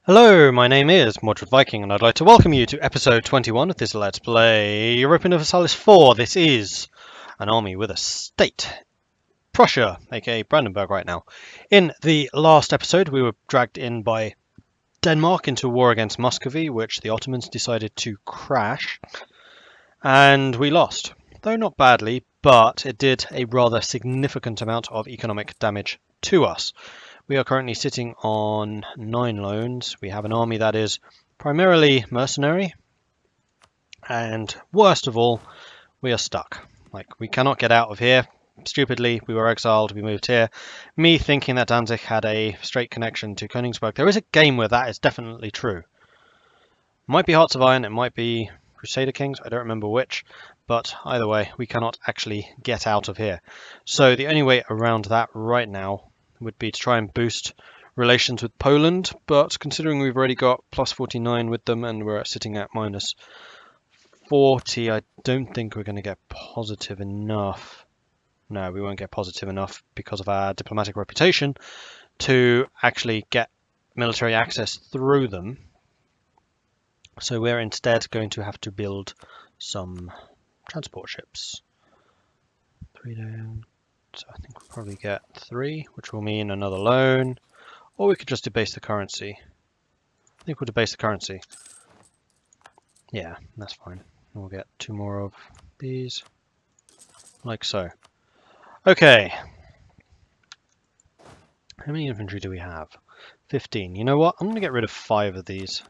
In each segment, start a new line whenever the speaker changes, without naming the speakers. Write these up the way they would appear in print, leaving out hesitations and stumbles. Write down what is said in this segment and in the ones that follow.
Hello, my name is Mordred Viking, and I'd like to welcome you to episode 21 of this Let's Play Europa Universalis 4. This is an army with a state. Prussia, aka Brandenburg right now. In the last episode, we were dragged in by Denmark into a war against Muscovy, which the Ottomans decided to crash, and we lost. Though not badly, but it did a rather significant amount of economic damage to us. We are currently sitting on 9 loans. We have an army that is primarily mercenary. And worst of all, we are stuck. We cannot get out of here. Stupidly, we were exiled, we moved here. Me thinking that Danzig had a straight connection to Königsberg. There is a game where that is definitely true. Might be Hearts of Iron, it might be Crusader Kings, I don't remember which. But either way, we cannot actually get out of here. So the only way around that right now would be to try and boost relations with Poland, but considering we've already got plus 49 with them and we're sitting at minus 40, I don't think we're going to get positive enough. No, we won't get positive enough because of our diplomatic reputation to actually get military access through them. So we're instead going to have to build some transport ships. 3 down. So I think we'll probably get 3, which will mean another loan. Or we could just debase the currency. I think we'll debase the currency. Yeah, that's fine. We'll get 2 more of these. Like so. Okay. How many infantry do we have? 15. You know what? I'm going to get rid of 5 of these.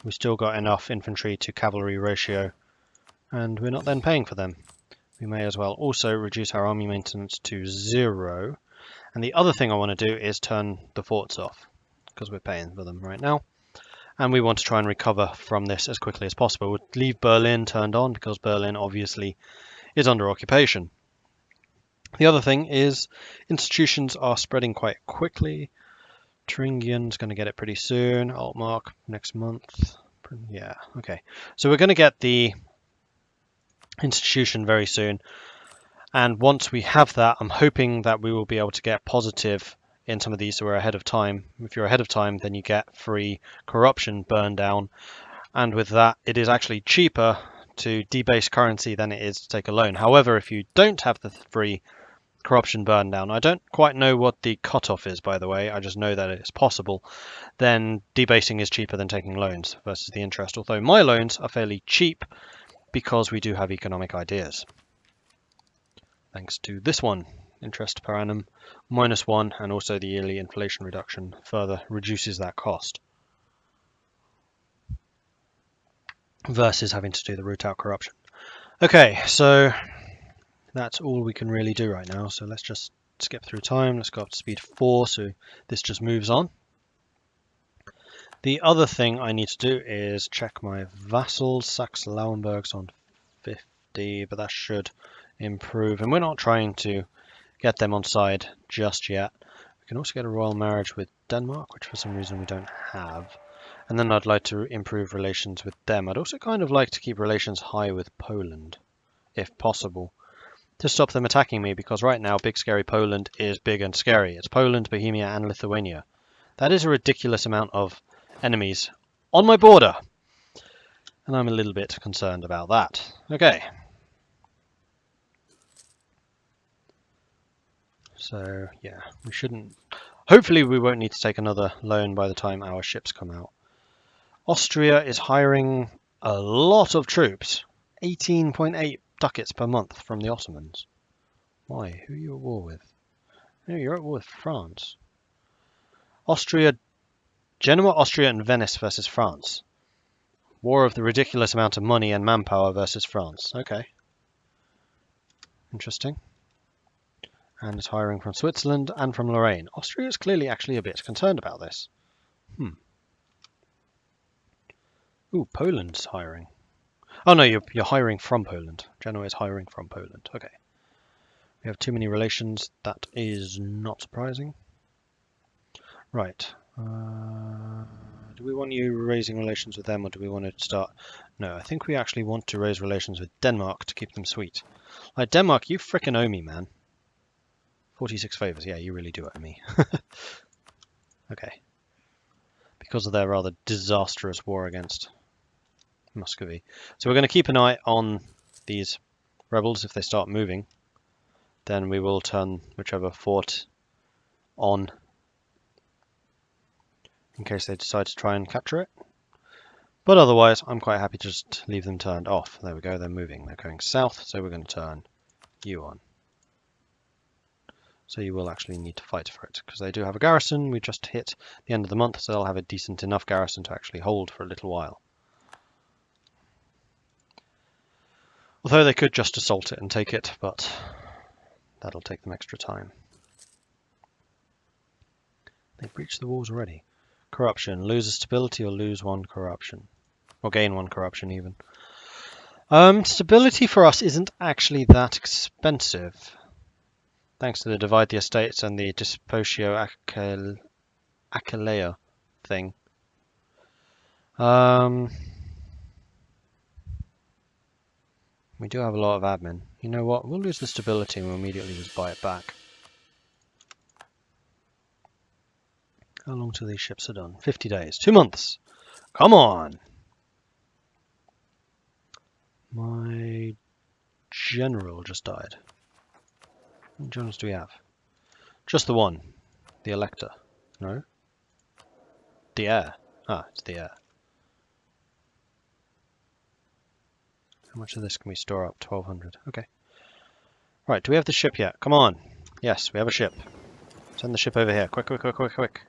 We've still got enough infantry to cavalry ratio. And we're not then paying for them. We may as well also reduce our army maintenance to 0. And the other thing I want to do is turn the forts off, because we're paying for them right now. And we want to try and recover from this as quickly as possible. We'll leave Berlin turned on, because Berlin obviously is under occupation. The other thing is institutions are spreading quite quickly. Thuringien's going to get it pretty soon. Altmark next month. Yeah, okay. So we're going to get the institution very soon, and once we have that, I'm hoping that we will be able to get positive in some of these so we're ahead of time. If you're ahead of time, then you get free corruption burn down, and with that it is actually cheaper to debase currency than it is to take a loan. However, if you don't have the free corruption burn down, I don't quite know what the cutoff is, by the way, I just know that it's possible, then debasing is cheaper than taking loans versus the interest, although my loans are fairly cheap because we do have economic ideas. Thanks to this one, interest per annum -1, and also the yearly inflation reduction further reduces that cost versus having to do the root out corruption. Okay, so that's all we can really do right now. So let's just skip through time. Let's go up to speed 4 so this just moves on. The other thing I need to do is check my vassals. Saxe-Lauenburg's on 50, but that should improve. And we're not trying to get them on side just yet. We can also get a royal marriage with Denmark, which for some reason we don't have. And then I'd like to improve relations with them. I'd also kind of like to keep relations high with Poland, if possible, to stop them attacking me, because right now big scary Poland is big and scary. It's Poland, Bohemia and Lithuania. That is a ridiculous amount of enemies on my border, and I'm a little bit concerned about that. Okay, so yeah, we shouldn't, hopefully we won't need to take another loan by the time our ships come out. Austria is hiring a lot of troops, 18.8 ducats per month from the Ottomans. Why? Who are you at war with? No, you're at war with France. Austria, Genoa, Austria and Venice versus France. War of the ridiculous amount of money and manpower versus France. Okay. Interesting. And it's hiring from Switzerland and from Lorraine. Austria is clearly actually a bit concerned about this. Ooh, Poland's hiring. Oh no, you're hiring from Poland. Genoa is hiring from Poland. Okay. We have too many relations. That is not surprising. Right. Do we want you raising relations with them, or do we want to start? No, I think we actually want to raise relations with Denmark to keep them sweet. Like, Denmark, you frickin' owe me, man. 46 favors. Yeah, you really do owe me. because of their rather disastrous war against Muscovy. So we're going to keep an eye on these rebels. If they start moving, then we will turn whichever fort on in case they decide to try and capture it. But otherwise, I'm quite happy to just leave them turned off. There we go, they're moving. They're going south, so we're going to turn you on. So you will actually need to fight for it, because they do have a garrison. We just hit the end of the month, so they'll have a decent enough garrison to actually hold for a little while. Although they could just assault it and take it, but that'll take them extra time. They've breached the walls already. Corruption. Lose a stability or lose one corruption. Or gain one corruption even. Stability for us isn't actually that expensive. Thanks to the divide the estates and the dispotio Aquileia thing. We do have a lot of admin. You know what? We'll lose the stability and we'll immediately just buy it back. How long till these ships are done? 50 days. 2 months. Come on! My general just died. How many generals do we have? Just the one. The Elector. No? The heir. Ah, it's the heir. How much of this can we store up? 1200. Okay. Right, do we have the ship yet? Come on. Yes, we have a ship. Send the ship over here. Quick, quick, quick, quick, quick.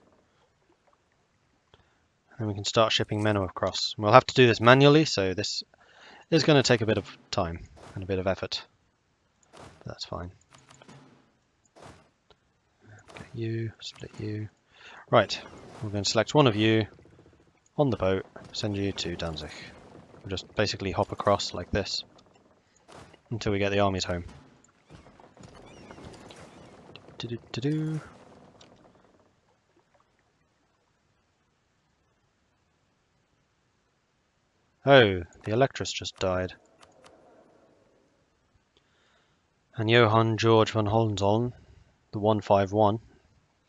And we can start shipping men across. We'll have to do this manually, so this is going to take a bit of time and a bit of effort. But that's fine. Get you, split you. Right, we're going to select one of you on the boat, send you to Danzig. We'll just basically hop across like this until we get the armies home. Oh, the Electress just died. And Johann George von Hohenzollern, the 151,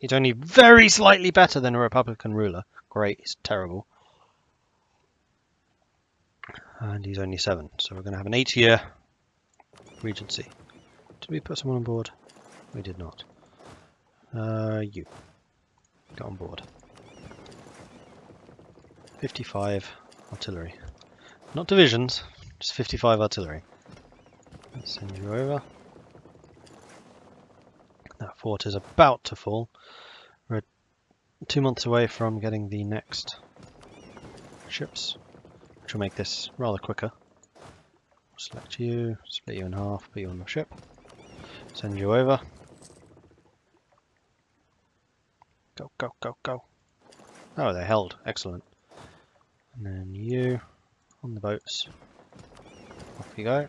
he's only very slightly better than a Republican ruler. Great, he's terrible. And he's only 7, so we're going to have an 8-year regency. Did we put someone on board? We did not. You. Get on board. 55 artillery. Not divisions, just 55 artillery. Let's send you over. That fort is about to fall. We're 2 months away from getting the next ships, which will make this rather quicker. Select you, split you in half, put you on the ship, send you over. Go, go, go, go. Oh, they held. Excellent. And then you on the boats. Off you go.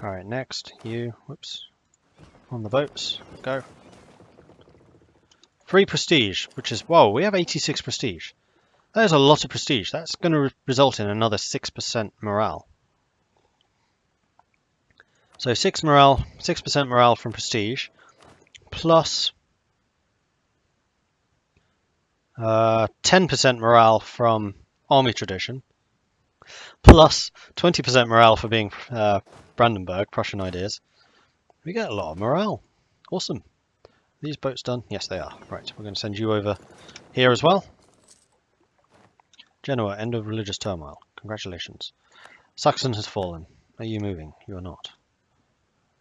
Alright, next, you, whoops, on the boats, go. 3 prestige, which is, whoa, we have 86 prestige. That is a lot of prestige. That's going to result in another 6% morale. So 6% morale from prestige, plus 10% morale from army tradition, plus 20% morale for being Brandenburg, Prussian ideas. We get a lot of morale. Awesome. Are these boats done? Yes, they are. Right, we're going to send you over here as well. Genoa, end of religious turmoil. Congratulations. Saxon has fallen. Are you moving? You are not.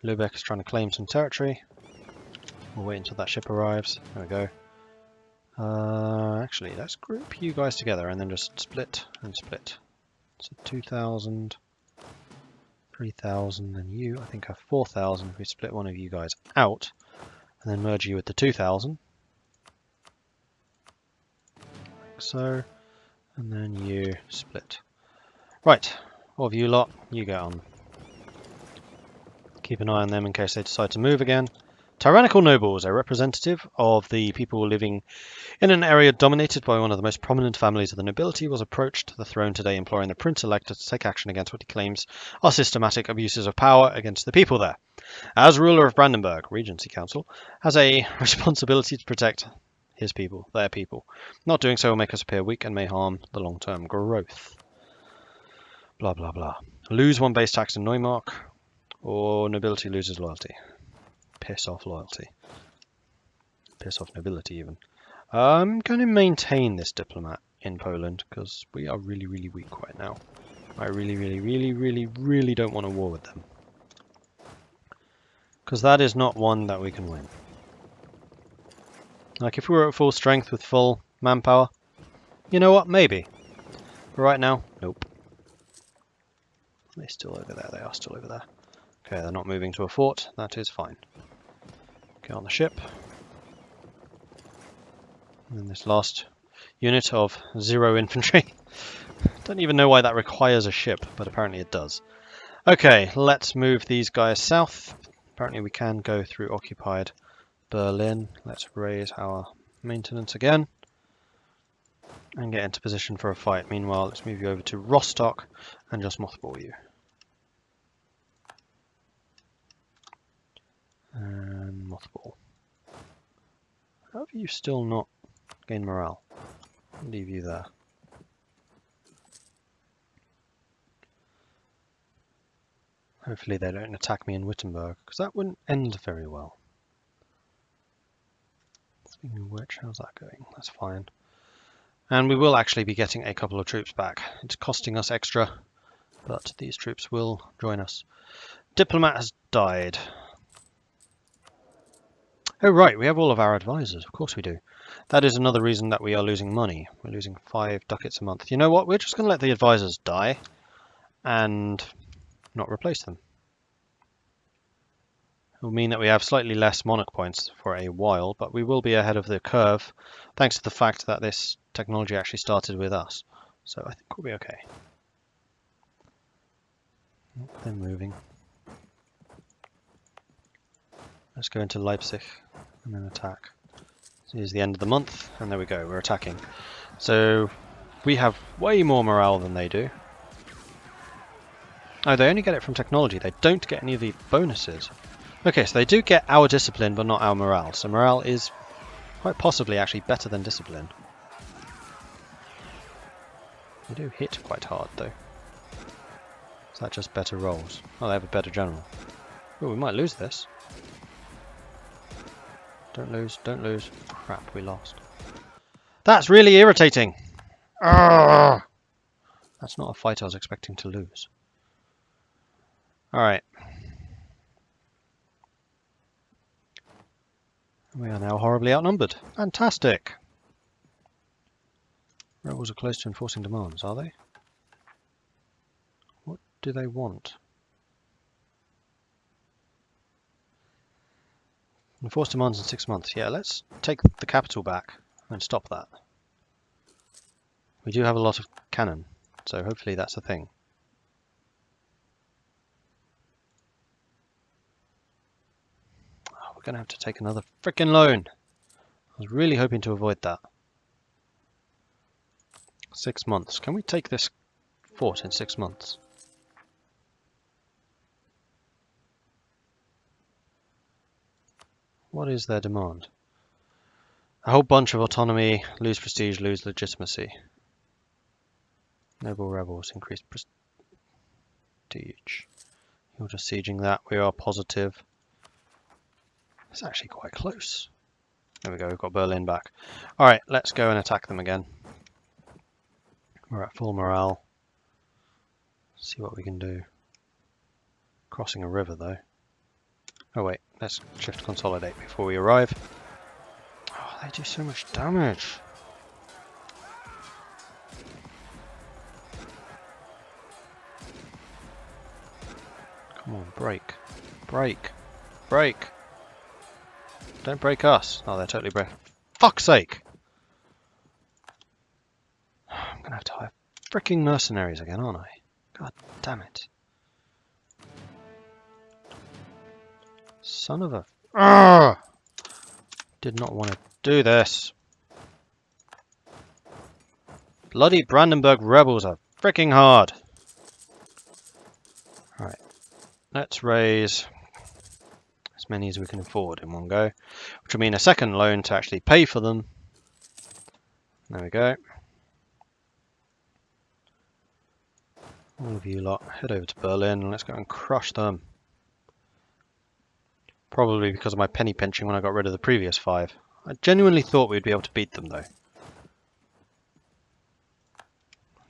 Lubeck is trying to claim some territory. We'll wait until that ship arrives. There we go. Actually, let's group you guys together and then just split and split. So 2,000, 3,000, and you, I think, have 4,000. If we split one of you guys out and then merge you with the 2,000. Like so. And then you split. Right, all of you lot, you get on. Keep an eye on them in case they decide to move again. Tyrannical nobles, a representative of the people living in an area dominated by one of the most prominent families of the nobility, was approached to the throne today imploring the Prince Elector to take action against what he claims are systematic abuses of power against the people there. As ruler of Brandenburg, Regency Council has a responsibility to protect his people, their people. Not doing so will make us appear weak and may harm the long-term growth. Blah, blah, blah. Lose 1 base tax in Neumark, or nobility loses loyalty. Piss off loyalty. Piss off nobility, even. I'm going to maintain this diplomat in Poland, because we are really, really weak right now. I really, really, really, really, really don't want a war with them. Because that is not one that we can win. Like, if we were at full strength with full manpower, you know what, maybe. But right now, nope. Are they still over there? They are still over there. Okay, they're not moving to a fort. That is fine. Get on the ship. And then this last unit of 0 infantry. Don't even know why that requires a ship, but apparently it does. Okay, let's move these guys south. Apparently we can go through occupied Berlin. Let's raise our maintenance again and get into position for a fight. Meanwhile, let's move you over to Rostock and just mothball you. And mothball. How have you still not gained morale? I'll leave you there. Hopefully they don't attack me in Wittenberg, because that wouldn't end very well. Speaking of which, how's that going? That's fine. And we will actually be getting a couple of troops back. It's costing us extra, but these troops will join us. Diplomat has died. Oh right, we have all of our advisors. Of course we do. That is another reason that we are losing money. We're losing 5 ducats a month. You know what? We're just going to let the advisors die and not replace them. It will mean that we have slightly less monarch points for a while, but we will be ahead of the curve thanks to the fact that this technology actually started with us. So I think we'll be okay. They're moving. Let's go into Leipzig and then attack. So here's the end of the month, and there we go, we're attacking. So we have way more morale than they do. Oh, they only get it from technology. They don't get any of the bonuses. Okay, so they do get our discipline, but not our morale. So morale is quite possibly actually better than discipline. They do hit quite hard, though. Is that just better rolls? Oh, they have a better general. Oh, we might lose this. Don't lose, don't lose. Crap, we lost. That's really irritating! Arrgh! That's not a fight I was expecting to lose. Alright. We are now horribly outnumbered. Fantastic! Rebels are close to enforcing demands, are they? What do they want? Enforce demands in 6 months. Yeah, let's take the capital back and stop that. We do have a lot of cannon, so hopefully that's a thing. Oh, we're going to have to take another frickin' loan. I was really hoping to avoid that. 6 months. Can we take this fort in 6 months? What is their demand? A whole bunch of autonomy, lose prestige, lose legitimacy. Noble rebels, increased prestige. You're just sieging that, we are positive. It's actually quite close. There we go, we've got Berlin back. Alright, let's go and attack them again. We're at full morale. See what we can do. Crossing a river though. Oh wait, let's shift consolidate before we arrive. Oh, they do so much damage. Come on, break. Break. Break. Don't break us. Oh, they're totally break. Fuck's sake! I'm gonna have to hire freaking mercenaries again, aren't I? God damn it. Son of a... Arrgh! Did not want to do this. Bloody Brandenburg rebels are freaking hard. Alright. Let's raise as many as we can afford in one go. Which will mean a second loan to actually pay for them. There we go. All of you lot, head over to Berlin and let's go and crush them. Probably because of my penny pinching when I got rid of the previous 5. I genuinely thought we'd be able to beat them though.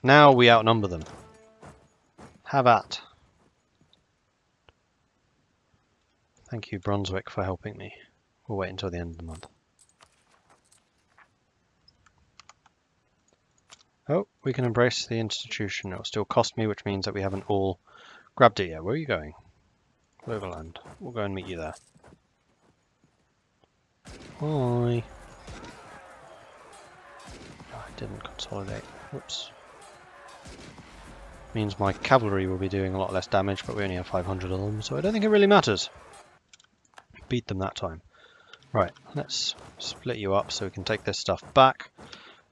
Now we outnumber them. Have at. Thank you, Brunswick, for helping me. We'll wait until the end of the month. Oh, we can embrace the institution. It'll still cost me, which means that we haven't all grabbed it yet. Where are you going? Overland. We'll go and meet you there. Hi. I didn't consolidate. Whoops. Means my cavalry will be doing a lot less damage, but we only have 500 of them, so I don't think it really matters. Beat them that time. Right, let's split you up so we can take this stuff back.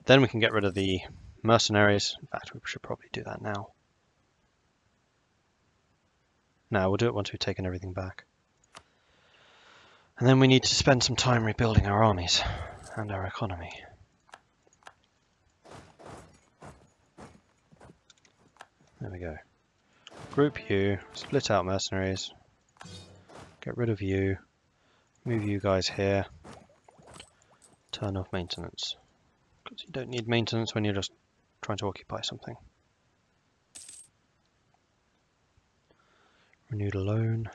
Then we can get rid of the mercenaries. In fact, we should probably do that now. No, we'll do it once we've taken everything back. And then we need to spend some time rebuilding our armies and our economy. There we go. Group you, split out mercenaries, get rid of you, move you guys here, turn off maintenance. Because you don't need maintenance when you're just trying to occupy something. Renewed a loan.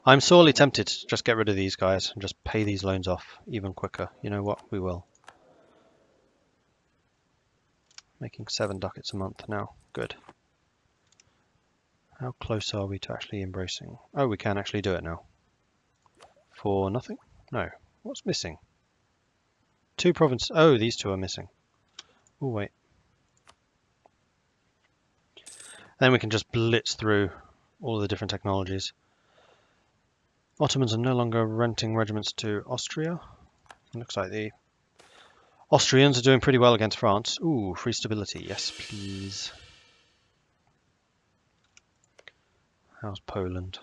I'm sorely tempted to just get rid of these guys and just pay these loans off even quicker. You know what? We will. Making 7 ducats a month now. Good. How close are we to actually embracing? Oh, we can actually do it now. For nothing? No. What's missing? 2 provinces. Oh, these 2 are missing. Oh, wait. Then we can just blitz through all the different technologies. Ottomans are no longer renting regiments to Austria. Looks like the Austrians are doing pretty well against France. Ooh, free stability. Yes, please. How's Poland?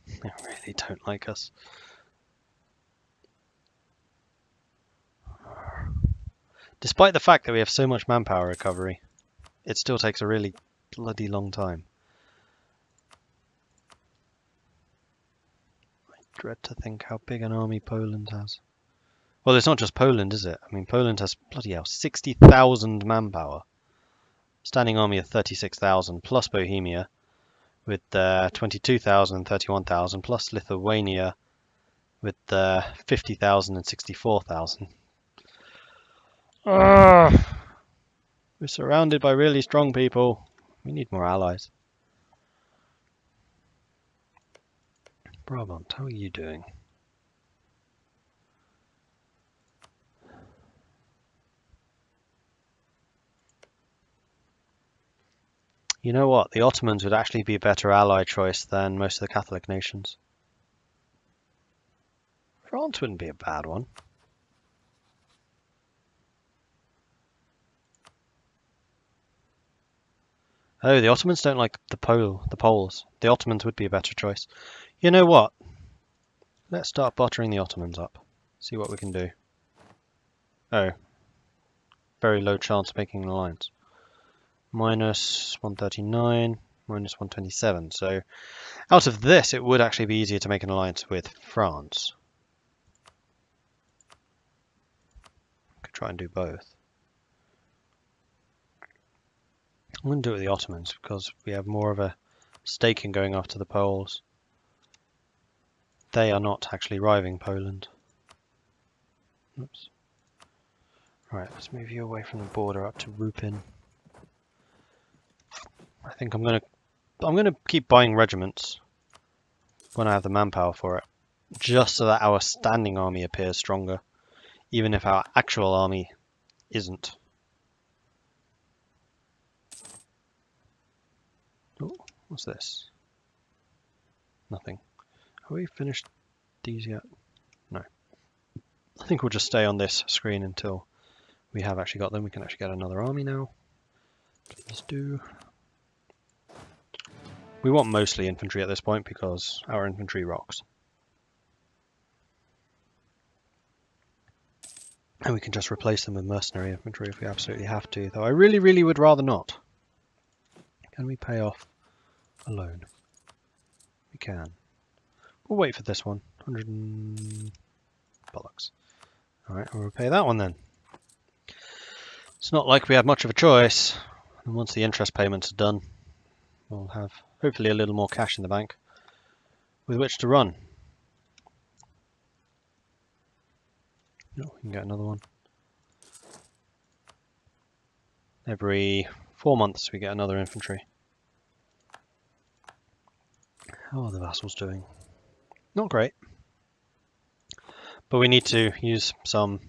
They really don't like us. Despite the fact that we have so much manpower recovery, it still takes a really bloody long time. I dread to think how big an army Poland has. Well, it's not just Poland, is it? I mean, Poland has, bloody hell, 60,000 manpower. Standing army of 36,000, plus Bohemia, with 22,000 and 31,000, plus Lithuania, with 50,000 and 64,000. We're surrounded by really strong people. We need more allies. Brabant, how are you doing? You know what? The Ottomans would actually be a better ally choice than most of the Catholic nations. France wouldn't be a bad one. Oh, the Ottomans don't like the Poles. The Ottomans would be a better choice. You know what? Let's start buttering the Ottomans up. See what we can do. Oh. Very low chance of making an alliance. Minus 139, minus 127. So out of this, it would actually be easier to make an alliance with France. Could try and do both. I'm going to do it with the Ottomans because we have more of a stake in going after the Poles. They are not actually riving Poland. Oops. Right, let's move you away from the border up to Rupin. I think I'm gonna keep buying regiments when I have the manpower for it, just so that our standing army appears stronger, even if our actual army isn't. Oh, what's this? Nothing. Have we finished these yet? No. I think we'll just stay on this screen until we have actually got them. We can actually get another army now. Please do. We want mostly infantry at this point because our infantry rocks. And we can just replace them with mercenary infantry if we absolutely have to, though I really, really would rather not. Can we pay off a loan? We can. We'll wait for this one. 100 and... bollocks. Alright, we'll repay that one then. It's not like we have much of a choice. And once the interest payments are done, we'll have hopefully a little more cash in the bank with which to run. Oh, we can get another one. Every 4 months we get another infantry. How are the vassals doing? Not great. But we need to use some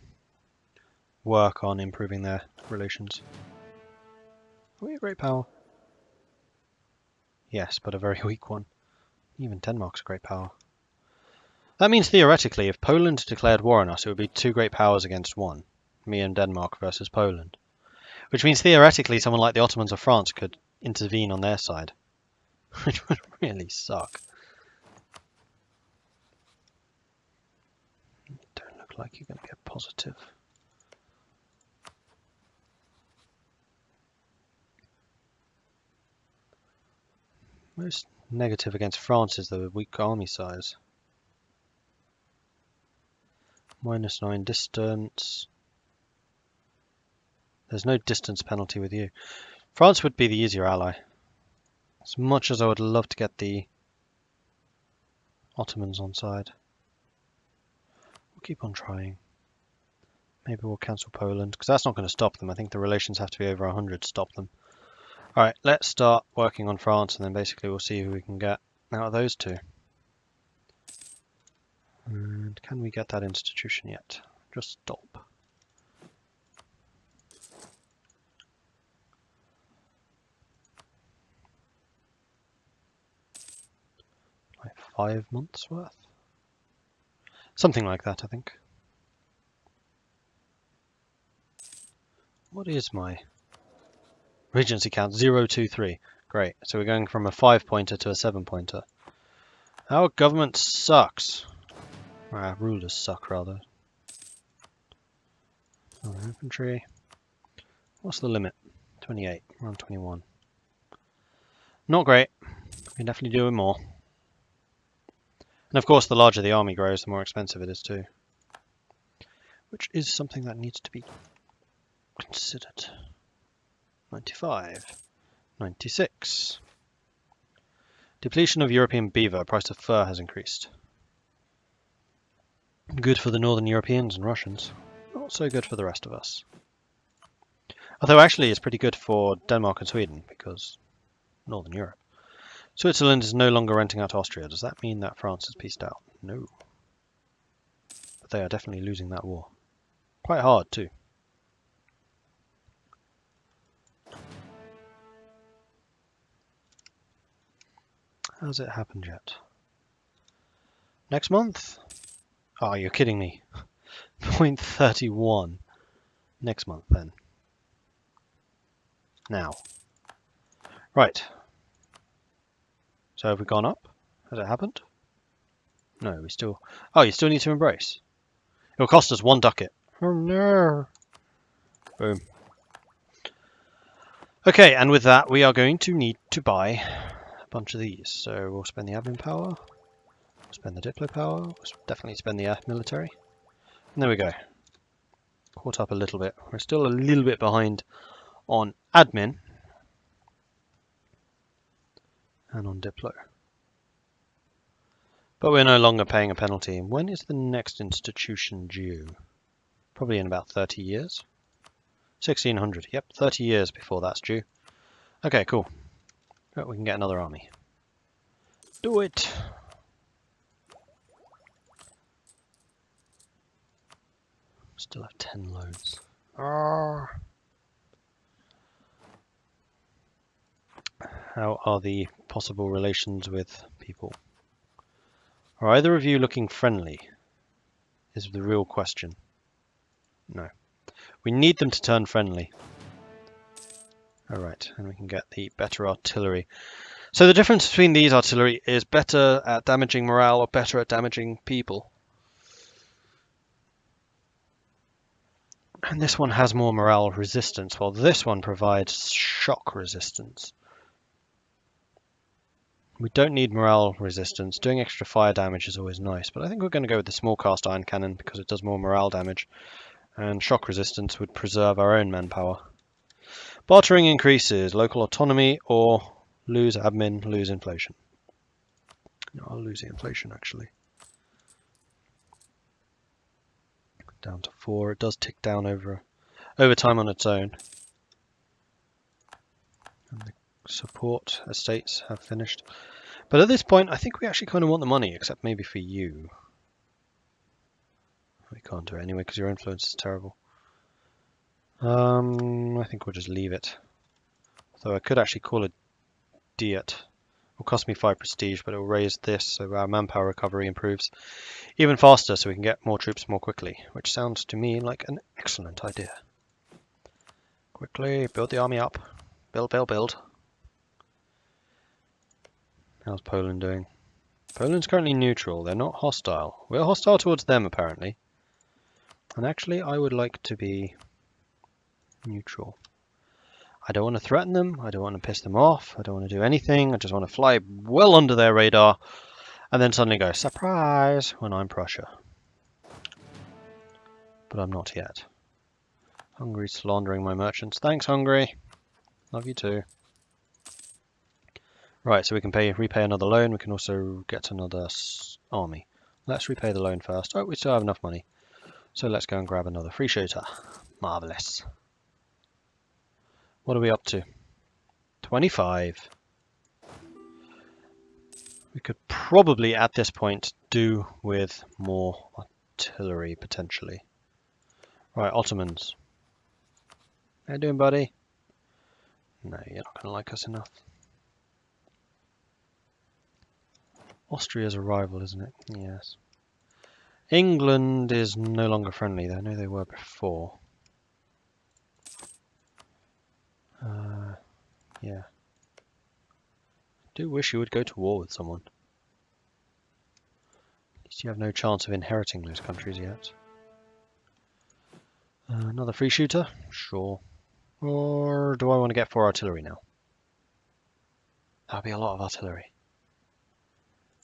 work on improving their relations. Are we a great power? Yes, but a very weak one. Even Denmark's a great power. That means theoretically, if Poland declared war on us, it would be 2 great powers against 1. Me and Denmark versus Poland. Which means theoretically someone like the Ottomans or France could intervene on their side. Which would really suck. You don't look like you're going to get positive. Most negative against France is the weak army size. -9 distance. There's no distance penalty with you. France would be the easier ally. As much as I would love to get the Ottomans on side. We'll keep on trying. Maybe we'll cancel Poland, because that's not going to stop them. I think the relations have to be over 100 to stop them. Alright, let's start working on France, and then basically we'll see who we can get out of those two. And can we get that institution yet? Just stop. Like 5 months worth? Something like that, I think. What is my Regency count? 023. Great. So we're going from a 5-pointer to a 7-pointer. Our government sucks. Our rulers suck, rather. Oh, infantry. What's the limit? 28. We're on 21. Not great. We can definitely do with more. And of course, the larger the army grows, the more expensive it is too. Which is something that needs to be considered. 95. 96. Depletion of European beaver. Price of fur has increased. Good for the Northern Europeans and Russians. Not so good for the rest of us. Although actually it's pretty good for Denmark and Sweden, because Northern Europe. Switzerland is no longer renting out Austria. Does that mean that France has peaced out? No. But they are definitely losing that war. Quite hard too. Has it happened yet? Next month? Oh, you're kidding me. 0.31. Next month then. Now. Right. So have we gone up? Has it happened? No, we still... Oh, you still need to embrace. It'll cost us 1 ducat. Oh no. Boom. Okay, and with that we are going to need to buy a bunch of these. So we'll spend the admin power. We'll spend the diplo power. We'll definitely spend the military. And there we go. Caught up a little bit. We're still a little bit behind on admin. And on diplo. But we're no longer paying a penalty. When is the next institution due? Probably in about 30 years. 1600. Yep, 30 years before that's due. Okay, cool. But we can get another army. Do it! Still have 10 loads. Arrgh. How are the possible relations with people? Are either of you looking friendly? Is the real question. No. We need them to turn friendly. Alright, and we can get the better artillery. So the difference between these artillery is better at damaging morale or better at damaging people. And this one has more morale resistance, while this one provides shock resistance. We don't need morale resistance. Doing extra fire damage is always nice, but I think we're going to go with the small cast iron cannon because it does more morale damage, and shock resistance would preserve our own manpower. Bartering increases local autonomy or lose admin, lose inflation. No, I'll lose the inflation actually. Down to 4. It does tick down over time on its own. And the support estates have finished. But at this point, I think we actually kind of want the money, except maybe for you. We can't do it anyway because your influence is terrible. I think we'll just leave it. So I could actually call it Diet. It will cost me 5 prestige, but it will raise this so our manpower recovery improves even faster so we can get more troops more quickly, which sounds to me like an excellent idea. Quickly build the army up. Build, build, build. How's Poland doing? Poland's currently neutral. They're not hostile. We're hostile towards them apparently. And actually I would like to be neutral. I don't want to threaten them. I don't want to piss them off. I don't want to do anything. I just want to fly well under their radar and then suddenly go, surprise, when I'm Prussia. But I'm not yet. Hungary's slandering my merchants. Thanks, Hungary. Love you too. Right, so we can repay another loan. We can also get another army. Let's repay the loan first. Oh, we still have enough money. So let's go and grab another free shooter. Marvellous. What are we up to? 25. We could probably at this point do with more artillery potentially. Right, Ottomans. How you doing, buddy? No, you're not going to like us enough. Austria's a rival, isn't it? Yes. England is no longer friendly, though. I know they were before. Yeah. I do wish you would go to war with someone. At least you have no chance of inheriting those countries yet. Another free shooter? Sure. Or do I want to get 4 artillery now? That'll be a lot of artillery.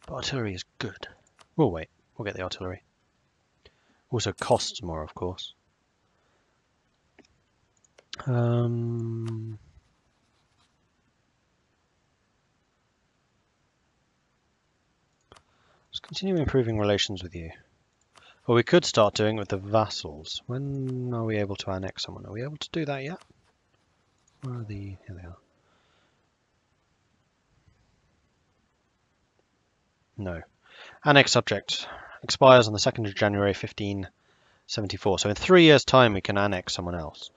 But artillery is good. We'll wait. We'll get the artillery. Also costs more, of course. Let's continue improving relations with you. Or we could start doing it with the vassals. When are we able to annex someone? Are we able to do that yet? Where are the... Here they are. No. Annex subject. Expires on the 2nd of January 1574. So in 3 years' time we can annex someone else.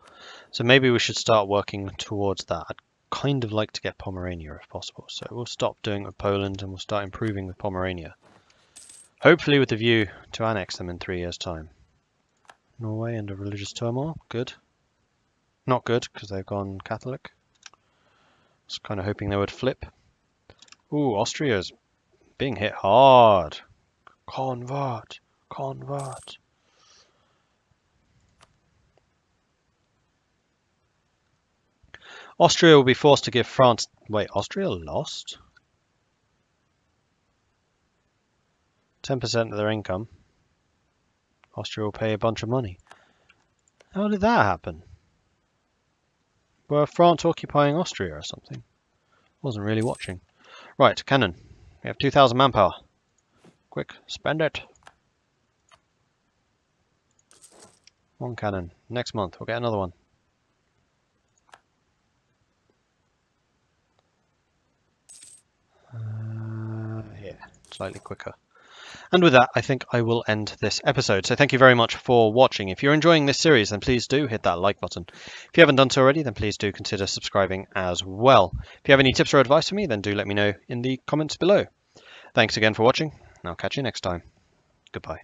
So maybe we should start working towards that. I'd kind of like to get Pomerania if possible. So we'll stop doing it with Poland and we'll start improving with Pomerania. Hopefully with the view to annex them in 3 years' time. Norway under religious turmoil. Good. Not good because they've gone Catholic. I was kind of hoping they would flip. Ooh, Austria's being hit hard. Convert. Convert. Austria will be forced to give France... Wait, Austria lost? 10% of their income. Austria will pay a bunch of money. How did that happen? Were France occupying Austria or something? Wasn't really watching. Right, cannon. We have 2,000 manpower. Quick, spend it. 1 cannon. Next month we'll get another one. Here, slightly quicker. And with that, I think I will end this episode. So thank you very much for watching. If you're enjoying this series, then please do hit that like button. If you haven't done so already, then please do consider subscribing as well. If you have any tips or advice for me, then do let me know in the comments below. Thanks again for watching, and I'll catch you next time. Goodbye.